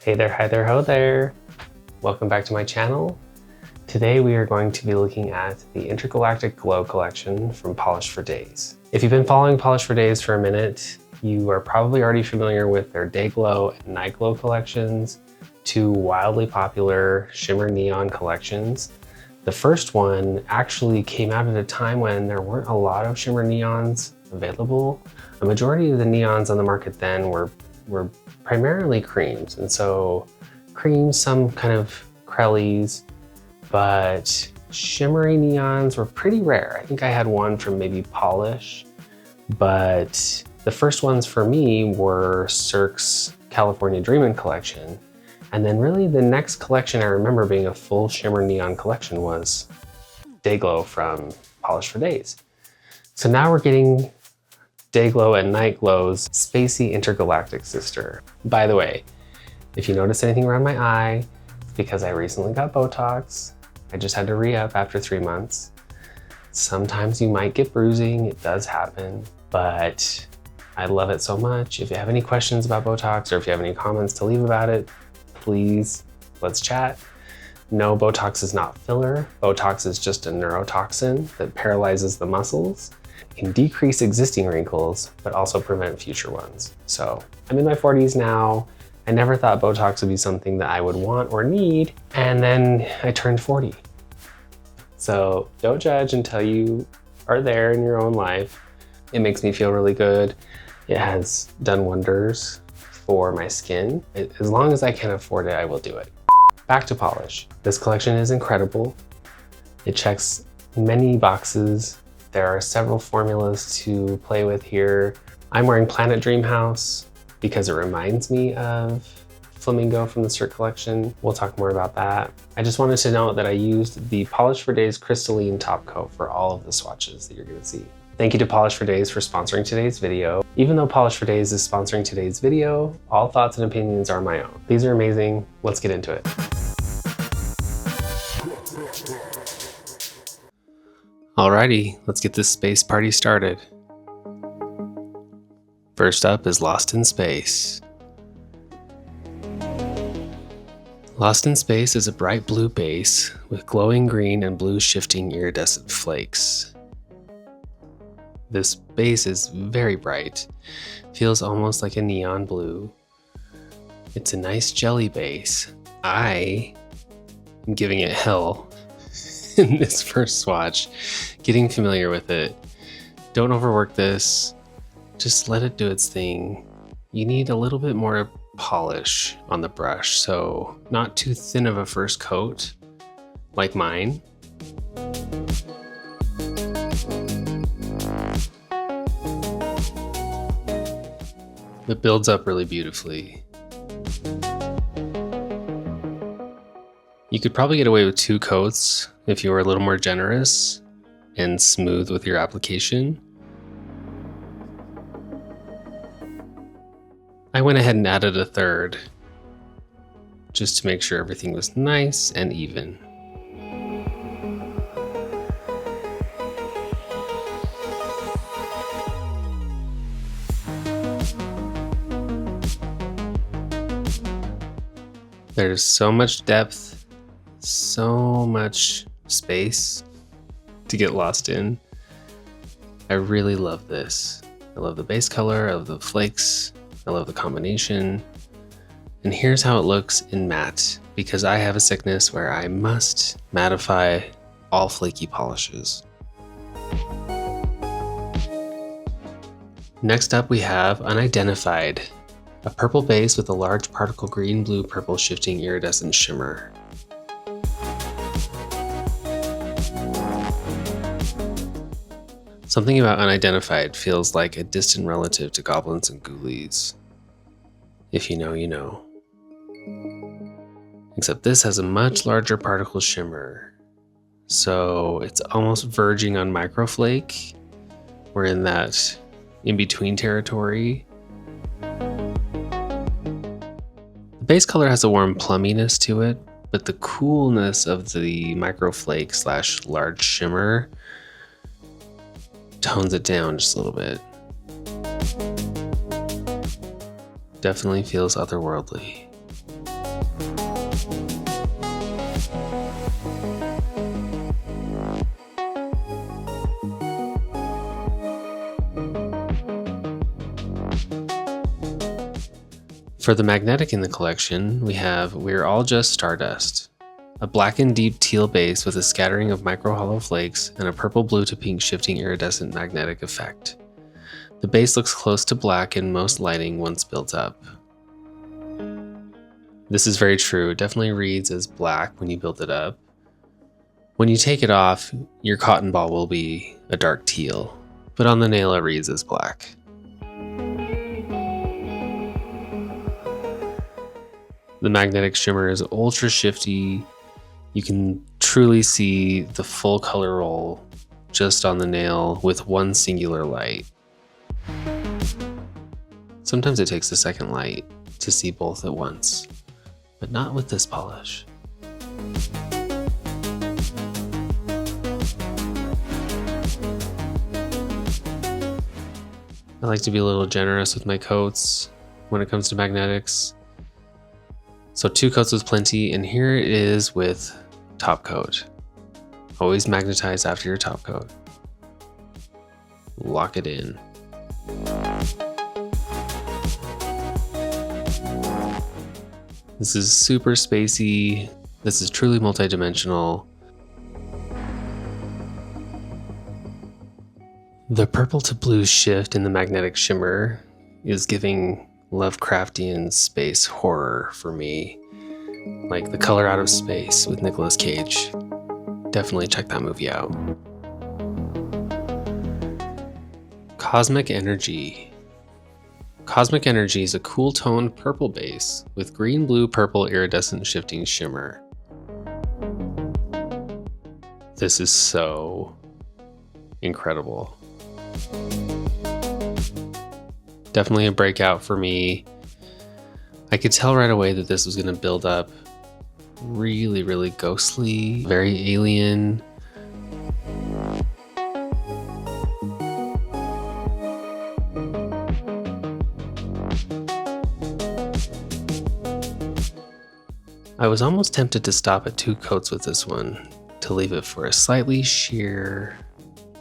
Hey there, hi there, ho there. Welcome back to my channel. Today we are going to be looking at the Intergalactic Glow collection from Polish for Days. If you've been following Polish for Days for a minute, you are probably already familiar with their Day Glow and Night Glow collections, two wildly popular shimmer neon collections. The first one actually came out at a time when there weren't a lot of shimmer neons available. A majority of the neons on the market then were primarily creams, and so creams, some kind of crellies, but shimmery neons were pretty rare. I think I had one from maybe Polish, but the first ones for me were Cirque's California Dreamin' collection. And then really the next collection I remember being a full shimmer neon collection was Day Glow from Polish for Days. So now we're getting Day Glow and Night Glow's spacey intergalactic sister. By the way, if you notice anything around my eye, it's because I recently got Botox. I just had to re-up after 3 months. Sometimes you might get bruising, it does happen, but I love it so much. If you have any questions about Botox or if you have any comments to leave about it, please, let's chat. No, Botox is not filler. Botox is just a neurotoxin that paralyzes the muscles. It can decrease existing wrinkles, but also prevent future ones. So I'm in my 40s now. I never thought Botox would be something that I would want or need. And then I turned 40. So don't judge until you are there in your own life. It makes me feel really good. It has done wonders for my skin. As long as I can afford it, I will do it. Back to polish. This collection is incredible. It checks many boxes. There are several formulas to play with here. I'm wearing Planet Dreamhouse because it reminds me of Flamingo from the Cirque collection. We'll talk more about that. I just wanted to note that I used the Polish for Days crystalline top coat for all of the swatches that you're gonna see. Thank you to Polish for Days for sponsoring today's video. Even though Polish for Days is sponsoring today's video, all thoughts and opinions are my own. These are amazing. Let's get into it. Alrighty, let's get this space party started. First up is Lost in Space. Lost in Space is a bright blue base with glowing green and blue shifting iridescent flakes. This base is very bright, feels almost like a neon blue. It's a nice jelly base. I am giving it hell in this first swatch, getting familiar with it. Don't overwork this, just let it do its thing. You need a little bit more polish on the brush, so not too thin of a first coat, like mine. It builds up really beautifully. You could probably get away with 2 coats if you were a little more generous and smooth with your application. I went ahead and added a 3rd just to make sure everything was nice and even. There's so much depth, so much space to get lost in. I really love this. I love the base color, I love the flakes, I love the combination. And here's how it looks in matte, because I have a sickness where I must mattify all flaky polishes. Next up we have Unidentified. A purple base with a large particle green, blue, purple shifting iridescent shimmer. Something about Unidentified feels like a distant relative to goblins and ghoulies. If you know, you know. Except this has a much larger particle shimmer. So it's almost verging on microflake. We're in that in-between territory. The base color has a warm plumminess to it, but the coolness of the microflake / large shimmer tones it down just a little bit. Definitely feels otherworldly. For the magnetic in the collection, we have Are All Just Stardust, a blackened deep teal base with a scattering of micro hollow flakes and a purple blue to pink shifting iridescent magnetic effect. The base looks close to black in most lighting once built up. This is very true. It definitely reads as black when you build it up. When you take it off, your cotton ball will be a dark teal, but on the nail it reads as black. The magnetic shimmer is ultra shifty. You can truly see the full color roll just on the nail with one singular light. Sometimes it takes a second light to see both at once, but not with this polish. I like to be a little generous with my coats when it comes to magnetics. So 2 coats was plenty, and here it is with top coat. Always magnetize after your top coat. Lock it in. This is super spacey. This is truly multidimensional. The purple to blue shift in the magnetic shimmer is giving Lovecraftian space horror for me. Like The Color Out of Space with Nicolas Cage. Definitely check that movie out. Cosmic Energy. Cosmic Energy is a cool toned purple base with green, blue, purple iridescent shifting shimmer. This is so incredible. Definitely a breakout for me. I could tell right away that this was going to build up really, really ghostly, very alien. I was almost tempted to stop at 2 coats with this one, to leave it for a slightly sheer,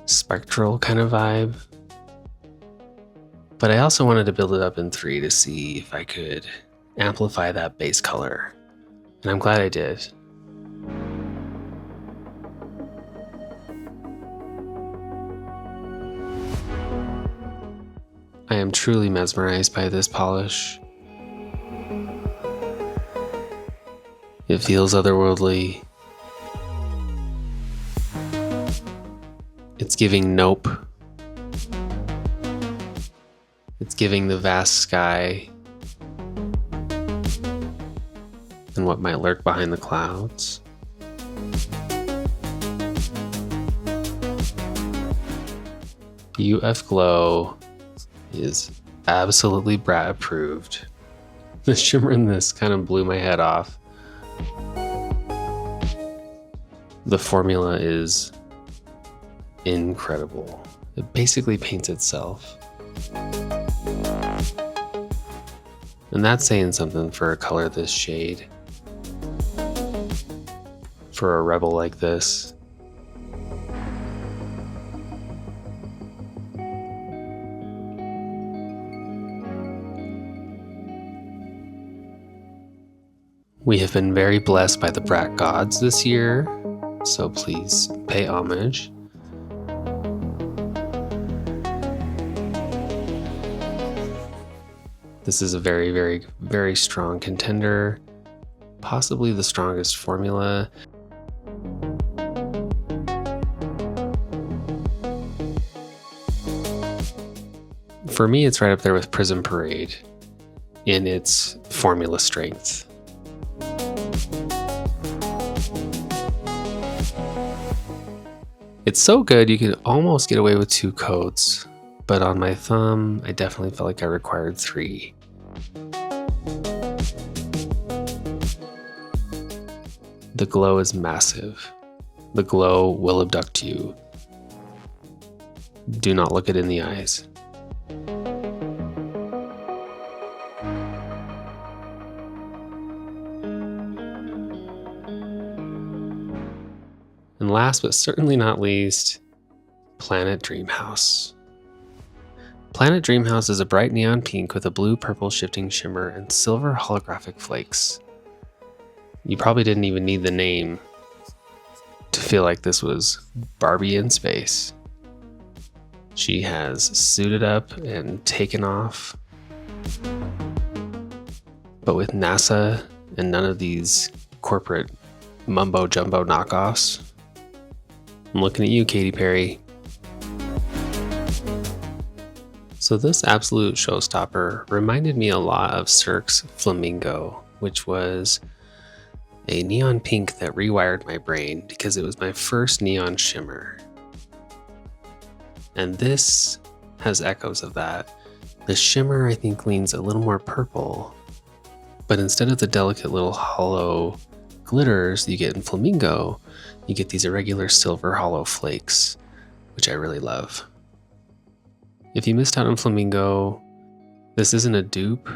spectral kind of vibe. But I also wanted to build it up in 3 to see if I could amplify that base color. And I'm glad I did. I am truly mesmerized by this polish. It feels otherworldly. It's giving Nope. It's giving the vast sky and what might lurk behind the clouds. UF Glow is absolutely Brat approved. The shimmer in this kind of blew my head off. The formula is incredible. It basically paints itself. And that's saying something for a color this shade. For a rebel like this. We have been very blessed by the Brat gods this year, so please pay homage. This is a very, very, very strong contender, possibly the strongest formula. For me, it's right up there with Prism Parade in its formula strength. It's so good you can almost get away with 2 coats, but on my thumb, I definitely felt like I required 3. The glow is massive. The glow will abduct you. Do not look it in the eyes. And last but certainly not least, Planet Dreamhouse. Planet Dreamhouse is a bright neon pink with a blue-purple shifting shimmer and silver holographic flakes. You probably didn't even need the name to feel like this was Barbie in space. She has suited up and taken off, but with NASA and none of these corporate mumbo jumbo knockoffs. I'm looking at you, Katy Perry. So this absolute showstopper reminded me a lot of Cirque's Flamingo, which was a neon pink that rewired my brain because it was my first neon shimmer. And this has echoes of that. The shimmer, I think, leans a little more purple, but instead of the delicate little hollow glitters you get in Flamingo, you get these irregular silver hollow flakes, which I really love. If you missed out on Flamingo, this isn't a dupe,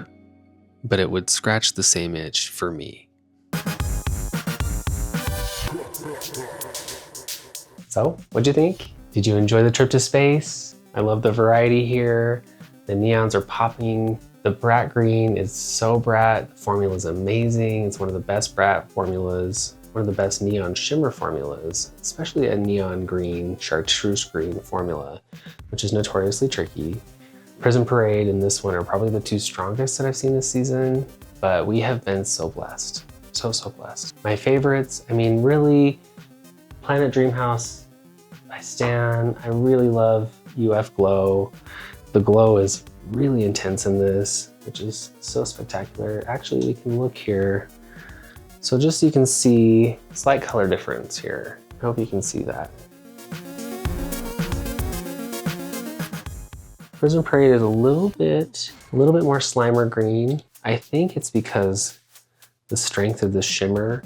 but it would scratch the same itch for me. So, what'd you think? Did you enjoy the trip to space? I love the variety here. The neons are popping. The Brat Green is so Brat. The formula is amazing. It's one of the best Brat formulas, one of the best neon shimmer formulas, especially a neon green, chartreuse green formula, which is notoriously tricky. Prism Parade and this one are probably the two strongest that I've seen this season, but we have been so blessed. So blessed. My favorites, I mean, really, Planet Dreamhouse, I stan. I really love UF Glow. The glow is really intense in this, which is so spectacular. Actually, we can look here. So just so you can see slight color difference here. I hope you can see that. Prism Parade is a little bit more Slimer green. I think it's because the strength of the shimmer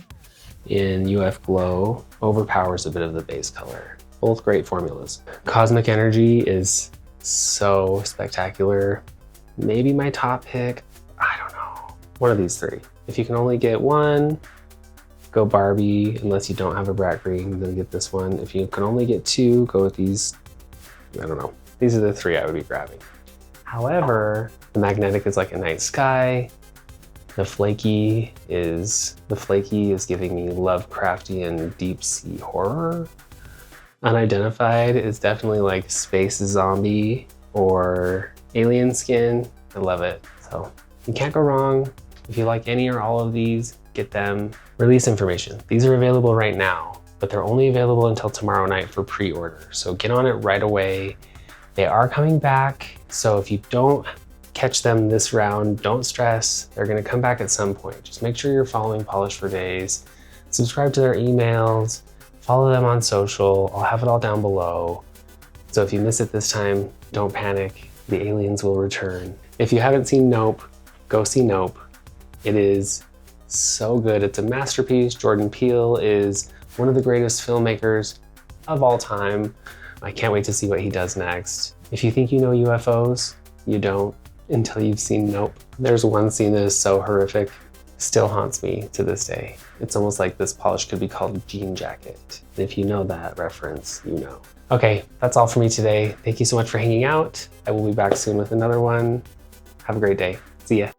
in UF Glow overpowers a bit of the base color. Both great formulas. Cosmic Energy is so spectacular. Maybe my top pick, I don't know. One of these three. If you can only get one, go Barbie. Unless you don't have a Brat Green, then get this one. If you can only get two, go with these. I don't know. These are the three I would be grabbing. However, the Magnetic is like a night sky. The Flaky is giving me Lovecraftian deep sea horror. Unidentified is definitely like space zombie or alien skin. I love it. So you can't go wrong. If you like any or all of these, get them. Release information. These are available right now, but they're only available until tomorrow night for pre-order. So get on it right away. They are coming back. So if you don't catch them this round, don't stress. They're gonna come back at some point. Just make sure you're following Polish for Days. Subscribe to their emails. Follow them on social. I'll have it all down below. So if you miss it this time, don't panic. The aliens will return. If you haven't seen Nope, go see Nope. It is so good. It's a masterpiece. Jordan Peele is one of the greatest filmmakers of all time. I can't wait to see what he does next. If you think you know UFOs, you don't until you've seen Nope. There's one scene that is so horrific, still haunts me to this day. It's almost like this polish could be called Jean Jacket. If you know that reference, you know. Okay, that's all for me today. Thank you so much for hanging out. I will be back soon with another one. Have a great day. See ya.